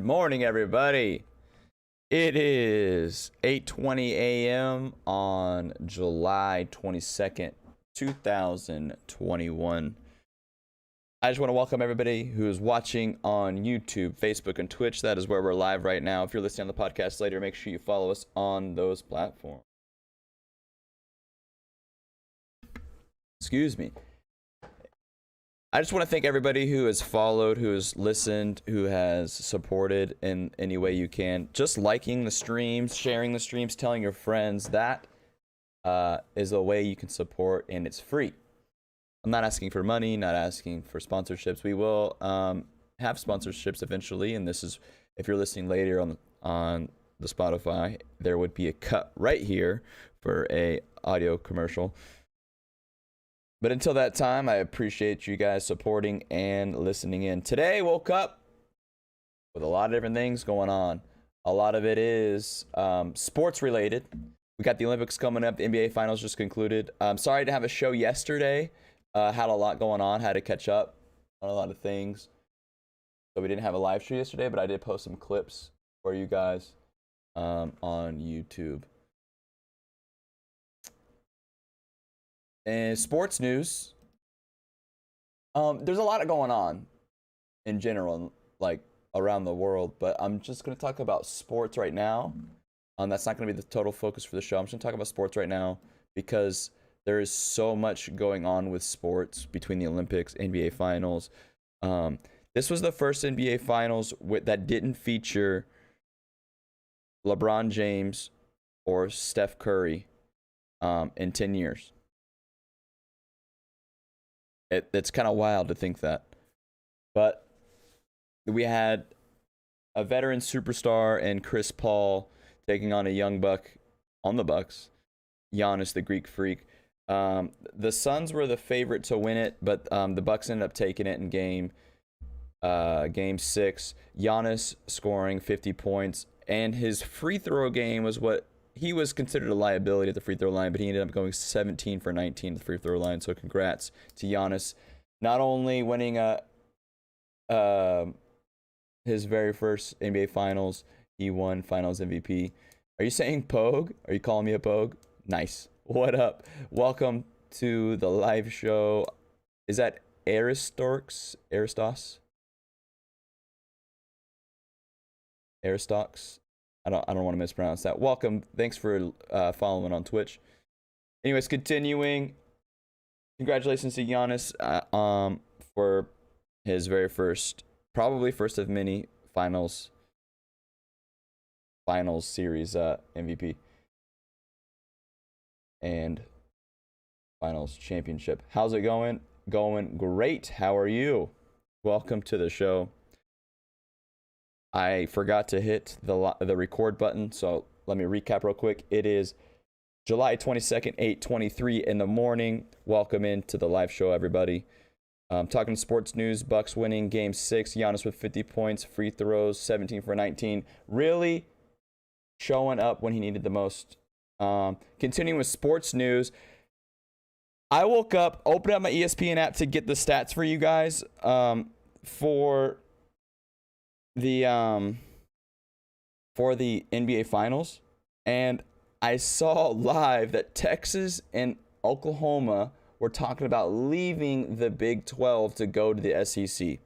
Good morning, everybody. It is 8:20 a.m. on July 22nd, 2021. I just want to welcome everybody who is watching on YouTube, Facebook, and Twitch. That is where we're live right now. If you're listening on the podcast later, make sure you follow us on those platforms. Excuse me. I just want to thank everybody who has followed, who has listened, who has supported in any way you can. Just liking the streams, sharing the streams, telling your friends. That is a way you can support, and it's free. I'm not asking for money, not asking for sponsorships. We will have sponsorships eventually, and this is, if you're listening later on the Spotify, there would be a cut right here for a audio commercial. But until that time, I appreciate you guys supporting and listening in. Today, woke up with a lot of different things going on. A lot of it is sports related. We got the Olympics coming up. The NBA Finals just concluded. I'm sorry to have a show yesterday. Had a lot going on. Had to catch up on a lot of things. So we didn't have a live show yesterday, but I did post some clips for you guys on YouTube. And sports news, there's a lot going on in general, like around the world, but I'm just going to talk about sports right now. That's not going to be the total focus for the show. I'm just going to talk about sports right now because there is so much going on with sports between the Olympics, NBA Finals. This was the first NBA Finals that didn't feature LeBron James or Steph Curry in 10 years. It's kind of wild to think that. But we had a veteran superstar and Chris Paul taking on a young buck on the Bucks, Giannis the Greek Freak. The Suns were the favorite to win it, but the Bucks ended up taking it in game 6. Giannis scoring 50 points, and his free throw game was what he was considered a liability at the free throw line, but he ended up going 17 for 19 at the free throw line. So congrats to Giannis, not only winning his very first NBA Finals, he won Finals MVP. Are you saying Pogue? Are you calling me a Pogue? Nice. What up? Welcome to the live show. Is that Aristos? I don't want to mispronounce that. Welcome. Thanks for following on Twitch. Anyways, continuing. Congratulations to Giannis for his very first, probably first of many finals series MVP and finals championship. How's it going? Going great. How are you? Welcome to the show. I forgot to hit the record button, so let me recap real quick. It is July 22nd, 8:23 in the morning. Welcome into the live show, everybody. Talking sports news, Bucks winning game 6. Giannis with 50 points, free throws, 17 for 19. Really showing up when he needed the most. Continuing with sports news, I woke up, opened up my ESPN app to get the stats for you guys for the NBA Finals, and I saw live that Texas and Oklahoma were talking about leaving the Big 12 to go to the SEC.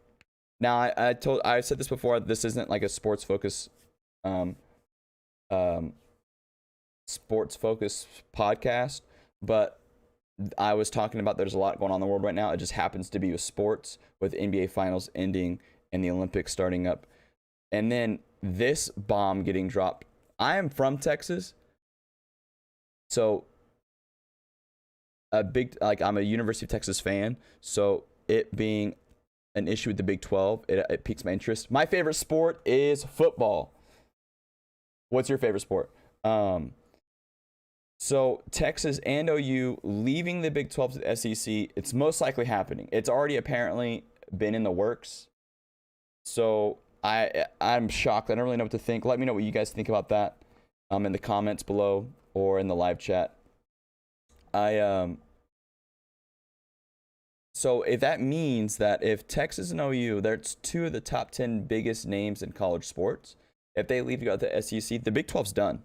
Now, I said this before. This isn't like a sports focus podcast, but I was talking about there's a lot going on in the world right now. It just happens to be with sports, with NBA Finals ending and the Olympics starting up. And then this bomb getting dropped. I am from Texas, so I'm a University of Texas fan. So it being an issue with the Big 12, it piques my interest. My favorite sport is football. What's your favorite sport? So Texas and OU leaving the Big 12 to the SEC. It's most likely happening. It's already apparently been in the works. So I'm shocked. I don't really know what to think. Let me know what you guys think about that in the comments below or in the live chat. So if that means that if Texas and OU, that's two of the top 10 biggest names in college sports, if they leave to go to the SEC, the Big 12's done.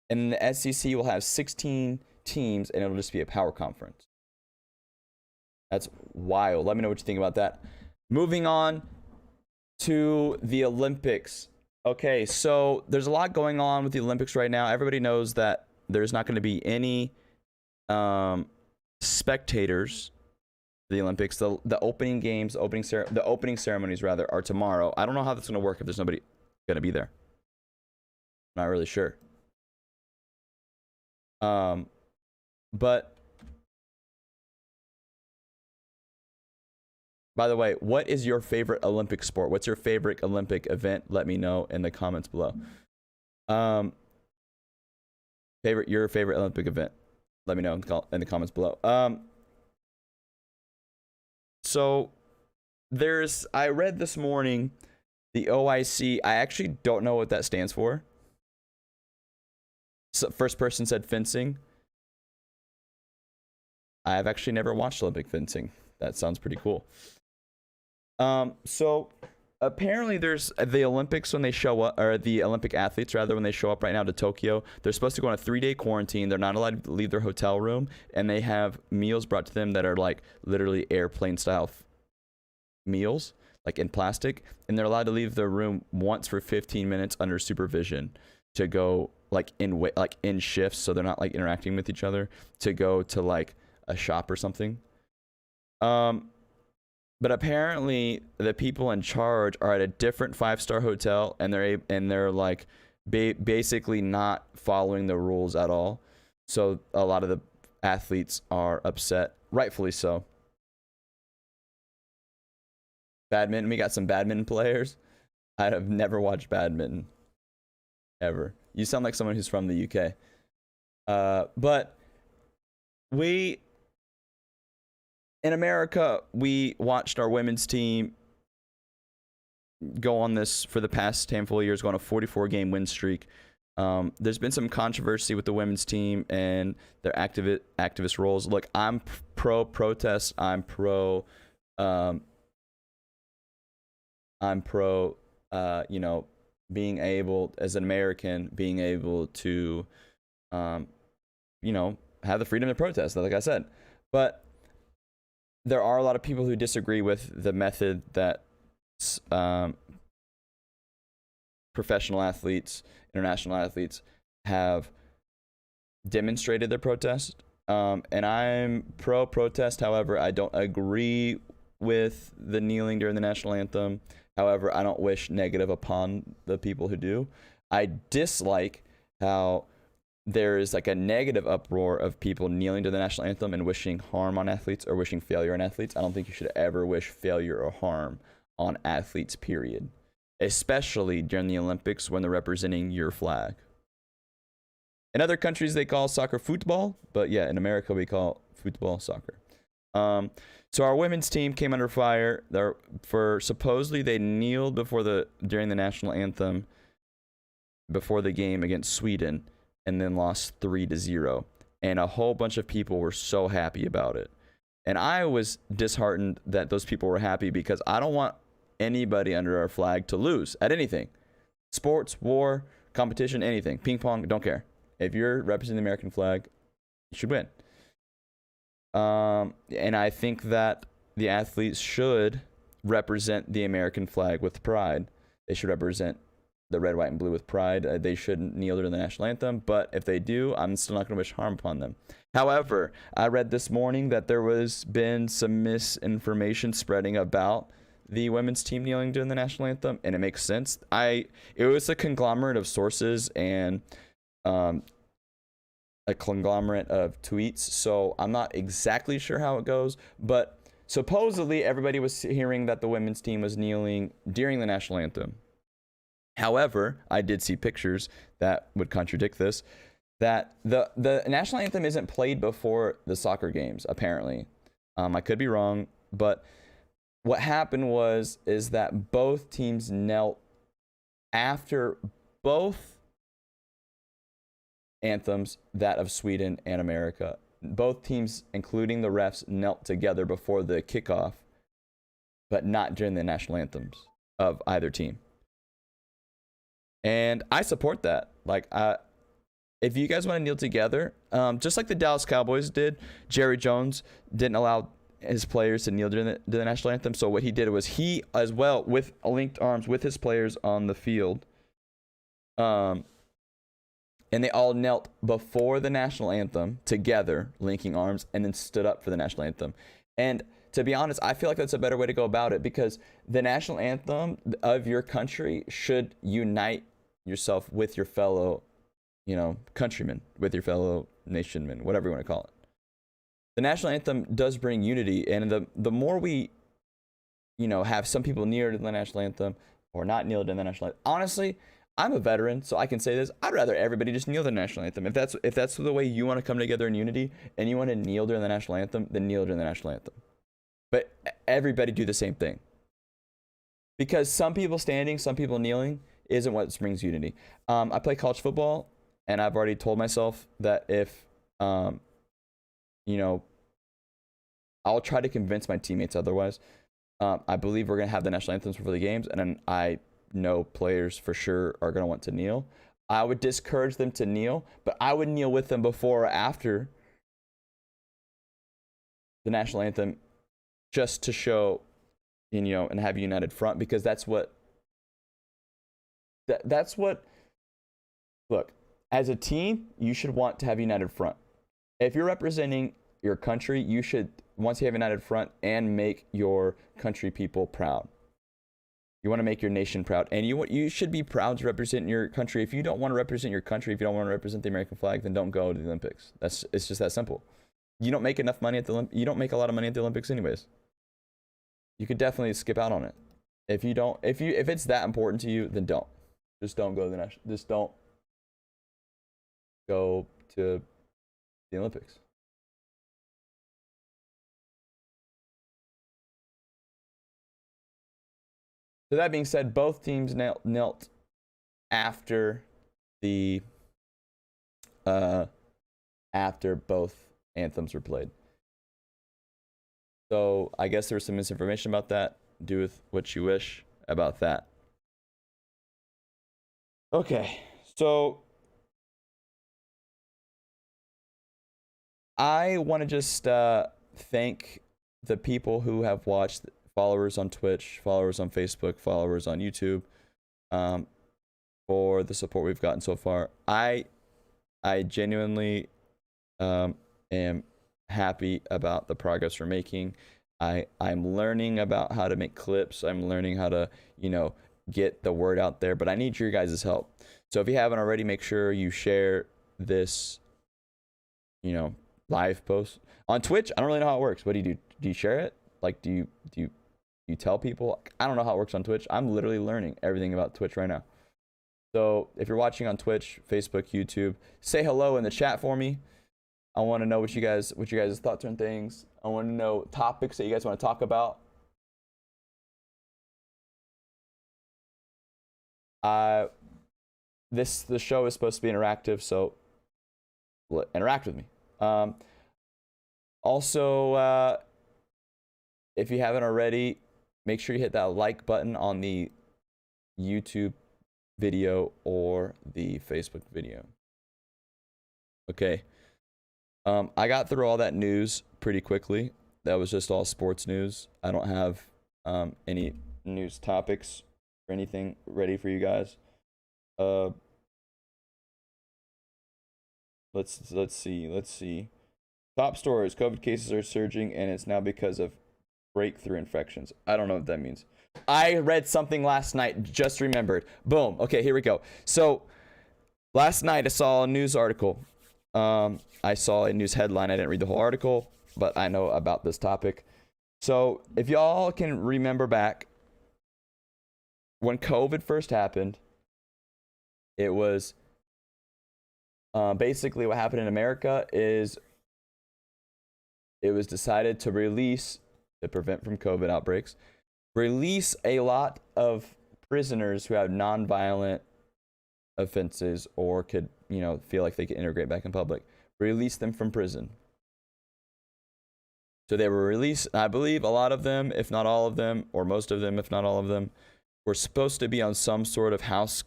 And the SEC will have 16 teams, and it'll just be a power conference. That's wild. Let me know what you think about that. Moving on to the Olympics. Okay, so there's a lot going on with the Olympics right now. Everybody knows that there's not going to be any spectators for the Olympics. The opening games, the opening ceremonies rather, are tomorrow. I don't know how that's going to work if there's nobody going to be there. Not really sure. But by the way, what is your favorite Olympic sport? What's your favorite Olympic event? Let me know in the comments below. Your favorite Olympic event? Let me know in the comments below. So I read this morning the OIC. I actually don't know what that stands for. So first person said fencing. I've actually never watched Olympic fencing. That sounds pretty cool. So apparently there's the Olympics when they show up, or the Olympic athletes rather, when they show up right now to Tokyo, they're supposed to go on a 3-day quarantine. They're not allowed to leave their hotel room, and they have meals brought to them that are like literally airplane style meals, like in plastic, and they're allowed to leave their room once for 15 minutes under supervision to go like in shifts, so they're not like interacting with each other, to go to like a shop or something. But apparently the people in charge are at a different 5-star hotel, and they're like basically not following the rules at all. So a lot of the athletes are upset, rightfully so. Badminton, we got some badminton players. I have never watched badminton ever. You sound like someone who's from the UK. But in America, we watched our women's team go on this for the past handful of years, go on a 44-game win streak. There's been some controversy with the women's team and their activist roles. Look, I'm pro-protest. I'm pro, being able, as an American, being able to, have the freedom to protest, like I said. But there are a lot of people who disagree with the method that professional athletes, international athletes have demonstrated their protest. And I'm pro-protest. However, I don't agree with the kneeling during the national anthem. However, I don't wish negative upon the people who do. I dislike how there is like a negative uproar of people kneeling to the national anthem and wishing harm on athletes or wishing failure on athletes. I don't think you should ever wish failure or harm on athletes, period. Especially during the Olympics when they're representing your flag. In other countries, they call soccer football, but yeah, in America, we call football soccer. So our women's team came under fire for supposedly they kneeled during the national anthem before the game against Sweden, and then lost 3-0. And a whole bunch of people were so happy about it. And I was disheartened that those people were happy, because I don't want anybody under our flag to lose at anything. Sports, war, competition, anything. Ping pong, don't care. If you're representing the American flag, you should win. And I think that the athletes should represent the American flag with pride. They should represent the red, white, and blue with pride. They shouldn't kneel during the national anthem, but if they do, I'm still not going to wish harm upon them. However, I read this morning that there was been some misinformation spreading about the women's team kneeling during the national anthem, and it makes sense. It was a conglomerate of sources and a conglomerate of tweets, so I'm not exactly sure how it goes, but supposedly everybody was hearing that the women's team was kneeling during the national anthem. However, I did see pictures that would contradict this, that the national anthem isn't played before the soccer games, apparently. I could be wrong, but what happened is that both teams knelt after both anthems, that of Sweden and America. both teams, including the refs, knelt together before the kickoff, but not during the national anthems of either team. And I support that. Like, if you guys want to kneel together, just like the Dallas Cowboys did, Jerry Jones didn't allow his players to kneel during the national anthem. So what he did was he, as well, with linked arms with his players on the field, and they all knelt before the national anthem together, linking arms, and then stood up for the national anthem. And to be honest, I feel like that's a better way to go about it, because the national anthem of your country should unite yourself with your fellow, countrymen, with your fellow nationmen, whatever you want to call it. The national anthem does bring unity, and the more we, have some people kneel to the national anthem or not kneel to the national anthem. Honestly, I'm a veteran, so I can say this. I'd rather everybody just kneel to the national anthem. If that's the way you want to come together in unity, and you want to kneel during the national anthem, then kneel during the national anthem. But everybody do the same thing. Because some people standing, some people kneeling isn't what brings unity. I play college football, and I've already told myself that if, I'll try to convince my teammates otherwise. I believe we're going to have the national anthems for the games, and then I know players for sure are going to want to kneel. I would discourage them to kneel, but I would kneel with them before or after the national anthem, just to show, and have a united front, because that's what, look, as a team, you should want to have a united front. If you're representing your country, you should, once you have a united front, and make your country people proud. You want to make your nation proud, and you should be proud to represent your country. If you don't want to represent your country, if you don't want to represent the American flag, then don't go to the Olympics. It's just that simple. You don't make enough money at the you don't make a lot of money at the Olympics anyways. You could definitely skip out on it. If it's that important to you, then don't. Just don't go to just don't go to the Olympics. So that being said, both teams knelt after the after both anthems were played. So I guess there was some misinformation about that. Do with what you wish about that. Okay, so I want to just thank the people who have watched, followers on Twitch, followers on Facebook, followers on YouTube, for the support we've gotten so far. I genuinely am happy about the progress we're making. I'm learning about how to make clips. I'm learning how to, get the word out there, but I need your guys' help. So if you haven't already, make sure you share this, live post. On Twitch, I don't really know how it works. What do you do? Do you share it? Like, do you tell people? I don't know how it works on Twitch. I'm literally learning everything about Twitch right now. So if you're watching on Twitch, Facebook, YouTube, say hello in the chat for me. I want to know what you guys' thoughts on things. I want to know topics that you guys want to talk about. The show is supposed to be interactive, so interact with me. Also, if you haven't already, make sure you hit that like button on the YouTube video or the Facebook video. Okay. I got through all that news pretty quickly. That was just all sports news. I don't have any news topics or anything ready for you guys. Let's see. Top stories: COVID cases are surging, and it's now because of breakthrough infections. I don't know what that means. I read something last night, just remembered. Boom. Okay, here we go. So last night I saw a news article. I saw a news headline. I didn't read the whole article, but I know about this topic. So if y'all can remember back when COVID first happened, it was basically what happened in America is it was decided to release, to prevent from COVID outbreaks, release a lot of prisoners who have nonviolent offenses or could, feel like they could integrate back in public. Release them from prison. So they were released. I believe a lot of them, if not all of them, or most of them, if not all of them, were supposed to be on some sort of house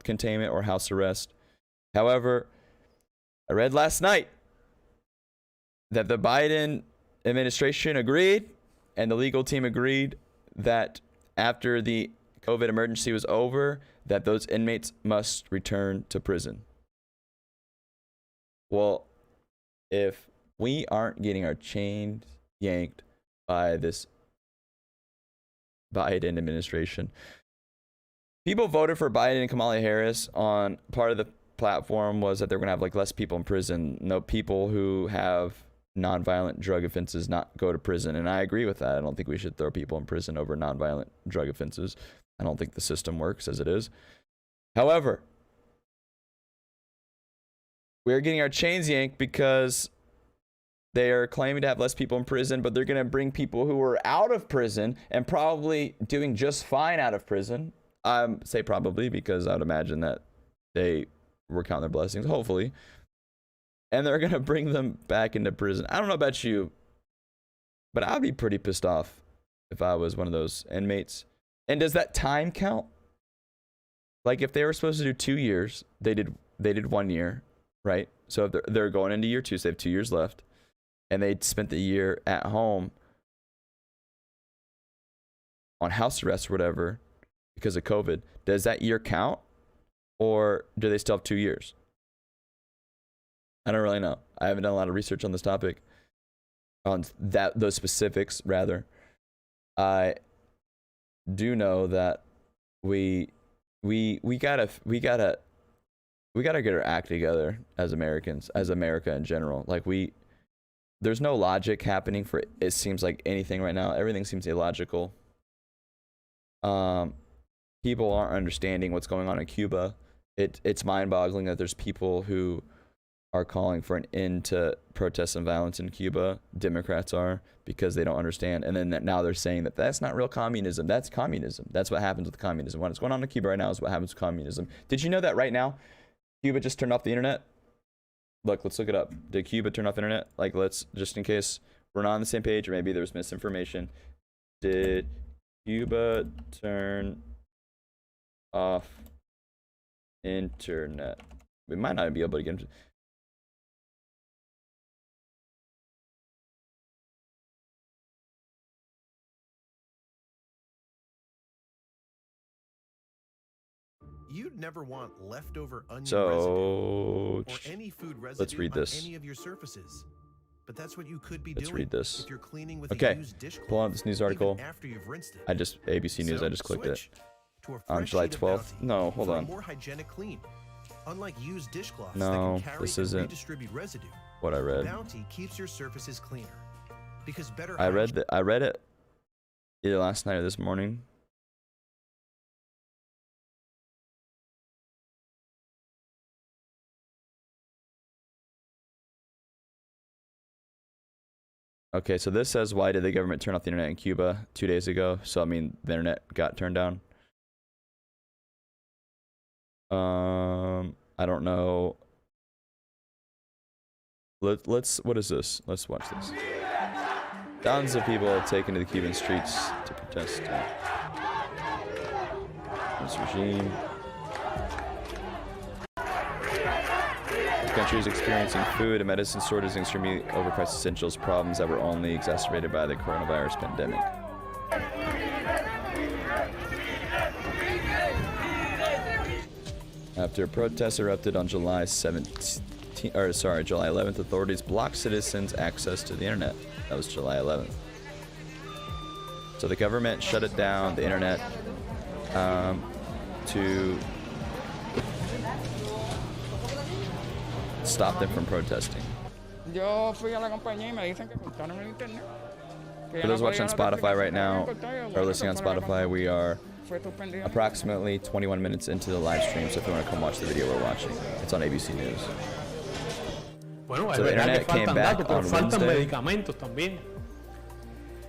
containment or house arrest. However, I read last night that the Biden administration agreed and the legal team agreed that after the COVID emergency was over, that those inmates must return to prison. Well, if we aren't getting our chains yanked by this Biden administration, people voted for Biden and Kamala Harris on part of the platform was that they're going to have like less people in prison. No, people who have nonviolent drug offenses not go to prison. And I agree with that. I don't think we should throw people in prison over nonviolent drug offenses. I don't think the system works as it is. However, we're getting our chains yanked because they are claiming to have less people in prison, but they're going to bring people who are out of prison and probably doing just fine out of prison. I say probably because I would imagine that they were counting their blessings, hopefully. And they're going to bring them back into prison. I don't know about you, but I'd be pretty pissed off if I was one of those inmates. And does that time count? Like if they were supposed to do 2 years, they did 1 year, right? So if they're going into year 2, so they have 2 years left, and they spent the year at home on house arrest or whatever because of COVID, does that year count? Or do they still have 2 years? I don't really know. I haven't done a lot of research on this topic, on those specifics rather. I do know that we gotta get our act together as Americans, as America in general. Like there's no logic happening for it seems like anything right now. Everything seems illogical. People aren't understanding what's going on in Cuba. It's mind-boggling that there's people who are calling for an end to protests and violence in Cuba. Democrats are, because they don't understand. And then now they're saying that that's not real communism. That's communism. That's what happens with communism. What's going on in Cuba right now is what happens with communism. Did you know that right now, Cuba just turned off the internet? Look, let's look it up. Did Cuba turn off the internet? Like, let's, just in case we're not on the same page or maybe there was misinformation. Did Cuba turn off internet? We might not be able to get into. You'd never want leftover onion So residue or any food residue let's read this. on any of your surfaces. But that's what you could be Let's doing read this. if you're cleaning with Okay, a used dishcloth, pull out this news article. even after you've rinsed it. I just ABC News. So, I just clicked it switch to a on fresh July sheet of 12th. Bounty No, hold for a on. more hygienic clean. Unlike used dishcloths that No, can carry this and isn't redistribute residue, what I read. Bounty keeps your surfaces cleaner. Because better I read it either last night or this morning. Okay, so this says, why did the government turn off the internet in Cuba 2 days ago? So I mean, the internet got turned down. I don't know. Let's what is this? Let's watch this. Thousands of people have taken to the Cuban streets to protest this regime. The country is experiencing food and medicine shortages and extremely overpriced essentials, problems that were only exacerbated by the coronavirus pandemic. After protests erupted on July 11th, authorities blocked citizens' access to the internet. That was July 11th. So the government shut it down, the internet, to stop them from protesting. For those watching on Spotify right now, or listening on Spotify, we are approximately 21 minutes into the live stream, so if you want to come watch the video we're watching, it's on ABC News. So the internet came back on Wednesday.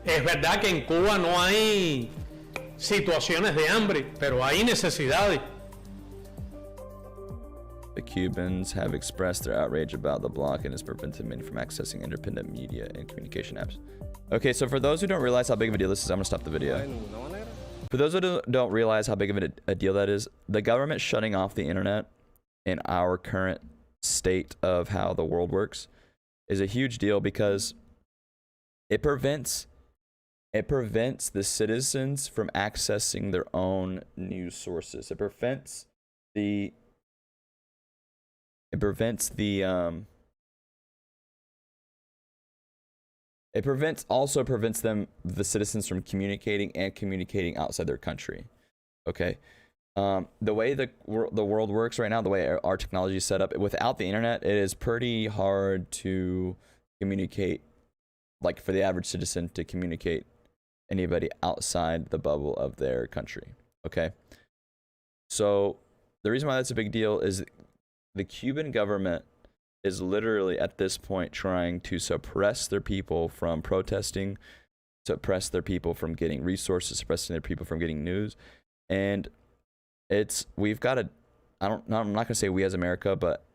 Es verdad que en Cuba no hay situaciones de hambre, pero hay necesidades. The Cubans have expressed their outrage about the block and has prevented many from accessing independent media and communication apps. Okay, so for those who don't realize how big of a deal this is, I'm gonna stop the video. For those who don't realize how big of a deal that is, the government shutting off the internet in our current state of how the world works is a huge deal because it prevents the citizens from accessing their own news sources. It prevents also prevents the citizens from communicating outside their country. Okay. The way the world works right now, the way our technology is set up, without the internet, it is pretty hard to communicate, like for the average citizen to communicate anybody outside the bubble of their country. Okay. So the reason why that's a big deal is the Cuban government is literally at this point trying to suppress their people from protesting, suppress their people from getting resources, suppressing their people from getting news. And we've got to, I'm not going to say we as America, but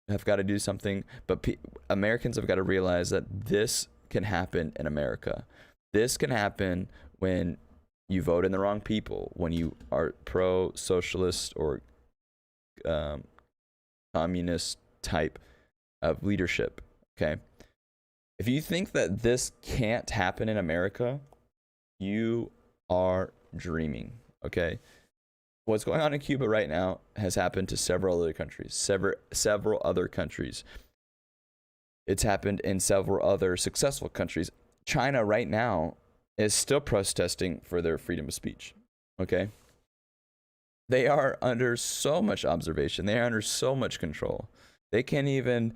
have got to do something. But Americans have got to realize that this can happen in America. This can happen when you vote in the wrong people, when you are pro-socialist or communist type of leadership. Okay. If you think that this can't happen in America, you are dreaming. Okay. What's going on in Cuba right now has happened to several other countries. Several other countries. It's happened in several other successful countries. China right now is still protesting for their freedom of speech. Okay. They are under so much observation. They are under so much control. They can't even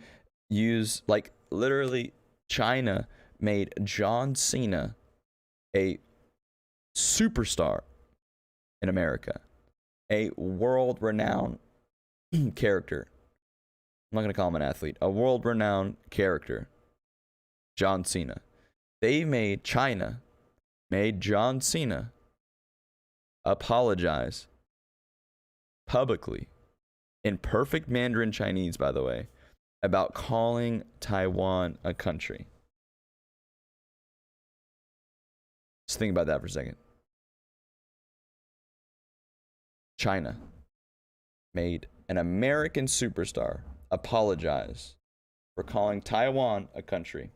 use, like, literally, China made John Cena a superstar in America. A world-renowned character. I'm not going to call him an athlete. A world-renowned character. John Cena. China made John Cena apologize publicly, in perfect Mandarin Chinese, by the way, about calling Taiwan a country. Just think about that for a second. China made an American superstar apologize for calling Taiwan a country.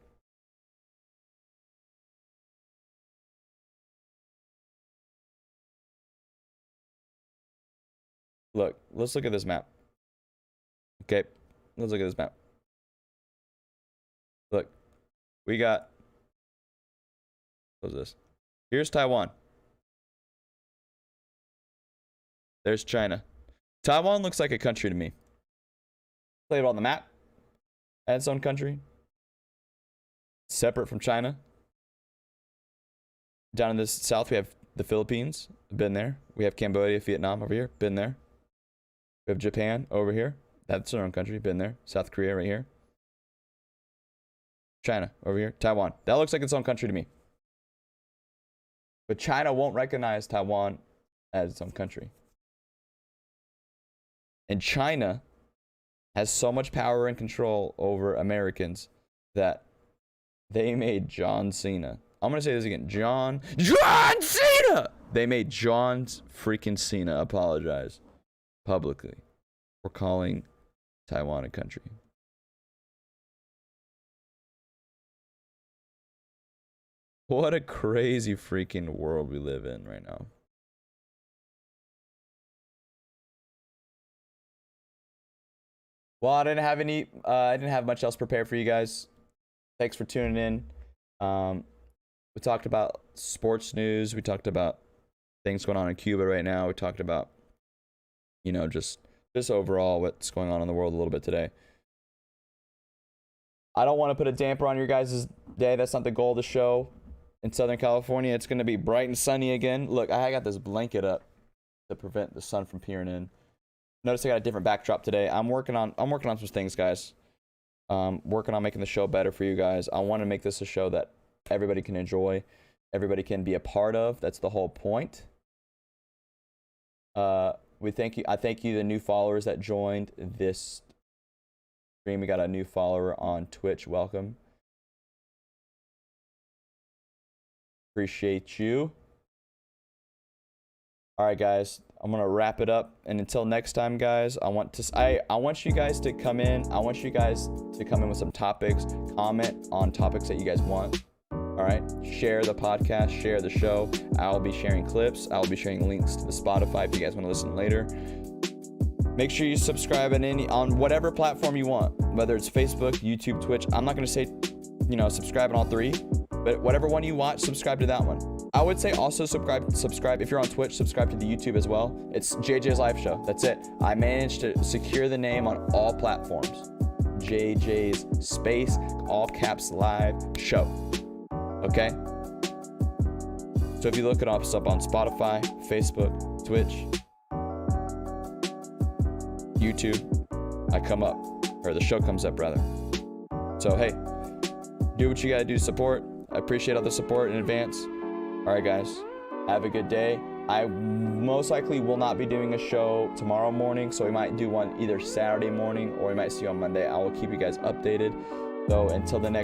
Look, let's look at this map. Okay, let's look at this map. Look, we got, what's this? Here's Taiwan. There's China. Taiwan looks like a country to me. Play it on the map. As its own country. Separate from China. Down in the south, we have the Philippines. Been there. We have Cambodia, Vietnam over here. Been there. We have Japan over here. That's their own country. Been there. South Korea right here. China over here. Taiwan. That looks like its own country to me. But China won't recognize Taiwan as its own country. And China has so much power and control over Americans that they made John Cena. I'm going to say this again. John Cena! They made John freaking Cena apologize publicly for calling Taiwan a country. What a crazy freaking world we live in right now. Well, I didn't have much else prepared for you guys. Thanks for tuning in. We talked about sports news. We talked about things going on in Cuba right now. We talked about, you know, just overall what's going on in the world a little bit today. I don't want to put a damper on your guys' day. That's not the goal of the show. In Southern California, it's going to be bright and sunny again. Look, I got this blanket up to prevent the sun from peering in. Notice I got a different backdrop today. I'm working on some things, guys. Working on making the show better for you guys. I want to make this a show that everybody can enjoy, everybody can be a part of. That's the whole point. we thank you. I thank you, the new followers that joined this stream. We got a new follower on Twitch. Welcome. Appreciate you. All right, guys. I'm gonna wrap it up, and until next time, guys, I want you guys to come in. I want you guys to come in with some topics. Comment on topics that you guys want. All right. Share the podcast. Share the show. I'll be sharing clips. I'll be sharing links to the Spotify if you guys want to listen later. Make sure you subscribe on whatever platform you want, whether it's Facebook, YouTube, Twitch. I'm not gonna say, subscribe on all three, but whatever one you watch, subscribe to that one. I would say also subscribe if you're on Twitch, subscribe to the YouTube as well. It's JJ's live show. That's it. I managed to secure the name on all platforms. JJ's space, all caps live show. Okay? So if you look it up on Spotify, Facebook, Twitch, YouTube, I come up, or the show comes up rather. So hey, do what you gotta do to support. I appreciate all the support in advance. All right, guys, have a good day. I most likely will not be doing a show tomorrow morning, so we might do one either Saturday morning or we might see you on Monday. I will keep you guys updated. So until the next